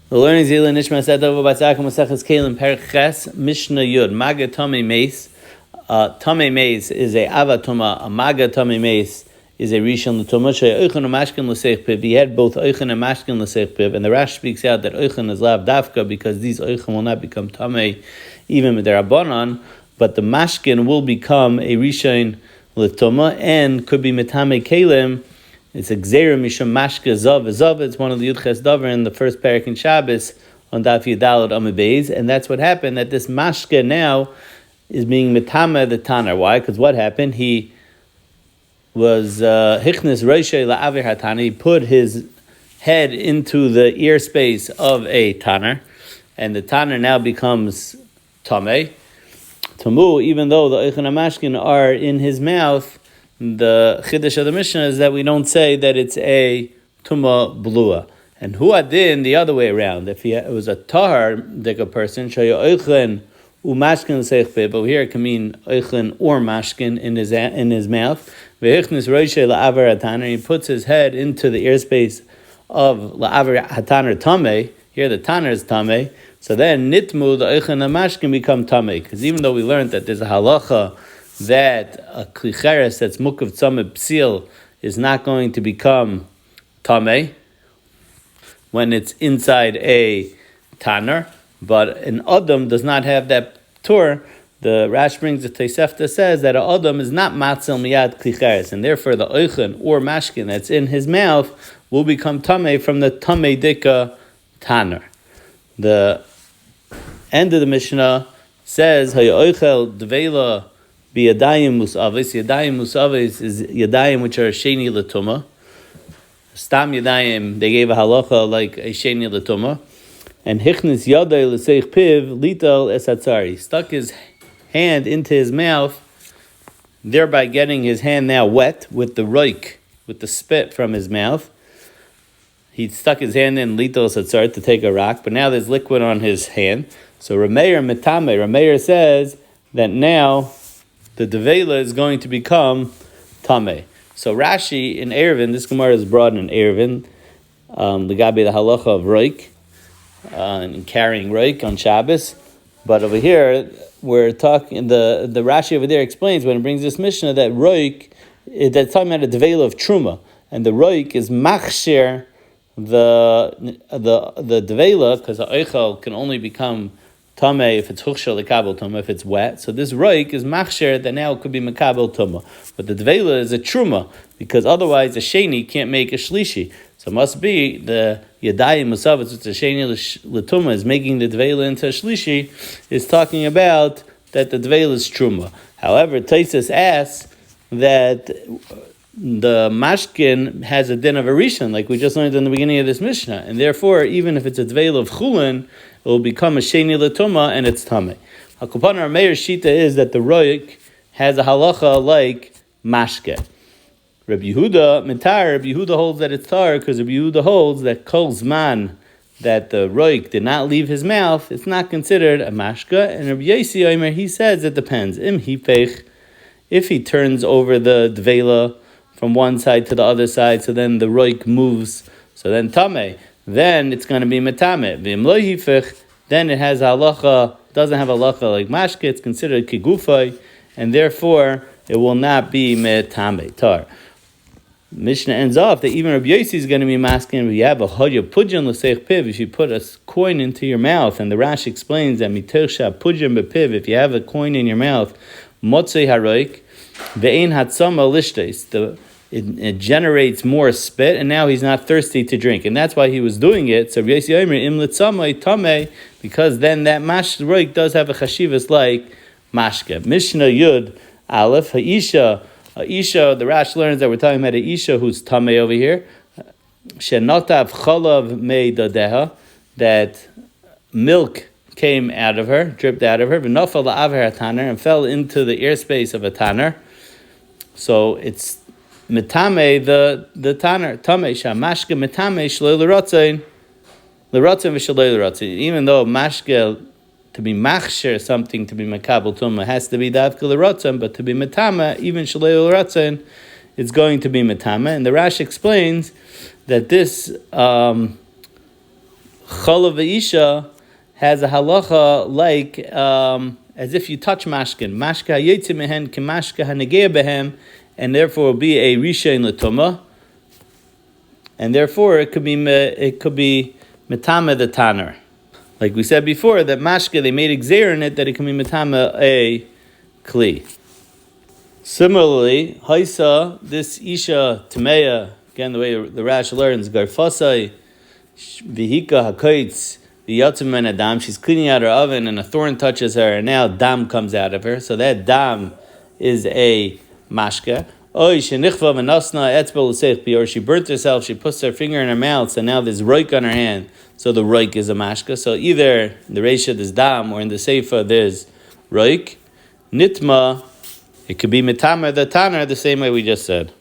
We're learning Zila Nishmas Etta Ahuva Kelim Perek Ches Mishna Yod Maga Tame Meis. Tame Meis is a Ava Tuma. A Maga Tame Meis is a Rishon L'Tuma. Shey Oichen Mashkin L'Seich Piv. He had both Oichen and Mashkin L'Seich Piv, and the Rash speaks out that Oichen is Lav Dafka because these Oichen will not become Tame even with their Rabbanan, but the Mashkin will become a Rishon L'Tuma and could be Metame Kelim. It's a Gzeira Misham Mashke Zav. Zav, it's one of the Yudches Davar in the first parak in Shabbos on Daf Yudalad Amabez, and that's what happened, that this Mashke now is being Metame the Taner. Why? Because what happened? He was Hichnis Roshei La'avir HaTaner. He put his head into the ear space of a Taner, and the Taner now becomes Tameh. Tamu, even though the Oichen HaMashkin are in his mouth, the Chiddush of the Mishnah is that we don't say that it's a Tuma Blua. And Hu Adin, the other way around. If it was a Tahar Dika person, Shaya Oichen Umashkin Seichbe, but here it can mean Oichen or Mashkin in his mouth. Vehichnis Roishe La'avar HaTaner, he puts his head into the airspace of La'avar HaTaner Tameh. Here the Taner is Tameh. So then Nitmu, the Oichen and Mashkin become Tameh. Because even though we learned that there's a halacha that a klicheres that's mukav tzameh psil is not going to become tameh when it's inside a taner, but an adam does not have that tur. The Rash brings the Tosefta says that an adam is not matzel miyad klicheres, and therefore the oichen or mashkin that's in his mouth will become tameh from the tameh dika taner. The end of the Mishnah says hayoichel dveila be Yadayim Musavis. Yadayim Musavis is Yadayim which are Sheni L'Tuma. Stam Yadayim, they gave a halacha like a Sheni L'Tuma. And Hichnis Yaday L'Seich Piv, Lital Esatzari. Stuck his hand into his mouth, thereby getting his hand now wet with the roik, with the spit from his mouth. He stuck his hand in Lital Esatzari to take a rock, but now there's liquid on his hand. So Rameir Metame, Rameir says that now the devela is going to become tameh. So Rashi in Erevin, this Gemara is brought in Erevin, the Gabi the halacha of roik, and carrying roik on Shabbos. But over here, we're talking, the Rashi over there explains when it brings this Mishnah that roik, that's talking about a devela of truma, and the roik is machshir the devela, because the oichel can only become Tameh if it's huchshel lekabel tumah, if it's wet. So this roik is machsher that now it could be mekabel tumah. But the dveila is a truma, because otherwise a sheni can't make a shlishi. So it must be the yadayim musavitz, which the sheni l'tumah is making the dveila into a shlishi, is talking about that the dveila is truma. However, Taisus asks that the mashkin has a din of a rishon, like we just learned in the beginning of this Mishnah, and therefore, even if it's a dveila of chulin, it will become a sheni l'tuma and it's tameh. Hakupan our Meir shita is that the roik has a halacha like mashke. Rabbi Yehuda mitar. Rabbi Yehuda holds that it's tar because Rabbi Yehuda holds that kol zman that the roik did not leave his mouth, it's not considered a mashke. And Rabbi Yosi Omer, he says it depends. Im hipech, if he turns over the dvela from one side to the other side, so then the roik moves, so then tameh, then it's going to be metame. V'im lo hifech, then it has halacha, doesn't have halacha like mashke, it's considered kigufay, and therefore it will not be metame, tar. Mishnah ends off that even Rabbi Yosi is going to be masking, if you have a hoya pudjan l'seich piv, if you put a coin into your mouth, and the Rash explains that miter shab pudjan bepiv, if you have a coin in your mouth, motzei haroik, ve'ein hatzama lishtes, it generates more spit, and now he's not thirsty to drink, and that's why he was doing it. So Yossi Omer im litzamay tameh, because then that roik does have a chashivas like mashke. Mishnah Yud Aleph Ha'isha. The Rash learns that we're talking about a isha who's tameh over here. Shenotav chalav meidadeha, that milk came out of her, dripped out of her. V'nofal la'aver hataner, and fell into the airspace of a taner. So it's metame the taner tameh shamashke metame shloi l'rotzein v'shloi l'rotzein. Even though mashke to be machsher something to be makabel tumah has to be davka l'rotzein, but to be metame even shloi l'rotzein it's going to be metame. And the Rash explains that this Cholav Isha has a halacha like as if you touch mashkin. Mashka hayotze mehen kemashka hanegea behem, and therefore will be a rishain l'tumah, and therefore it could be metame the tanner. Like we said before, that mashka they made exer in it that it can be metame a kli. Similarly, haisa this isha tameya, again the way the Rash learns, garfasai vihika hakoitz v'yatzim men adam. She's cleaning out her oven and a thorn touches her, and now dam comes out of her. So that dam is a mashka. Or she burnt herself, she puts her finger in her mouth, so now there's roik on her hand, so the roik is a mashka. So either in the Reisha there's dam, or in the Seifa there's roik. Nitma, it could be mitamer the tanner, the same way we just said.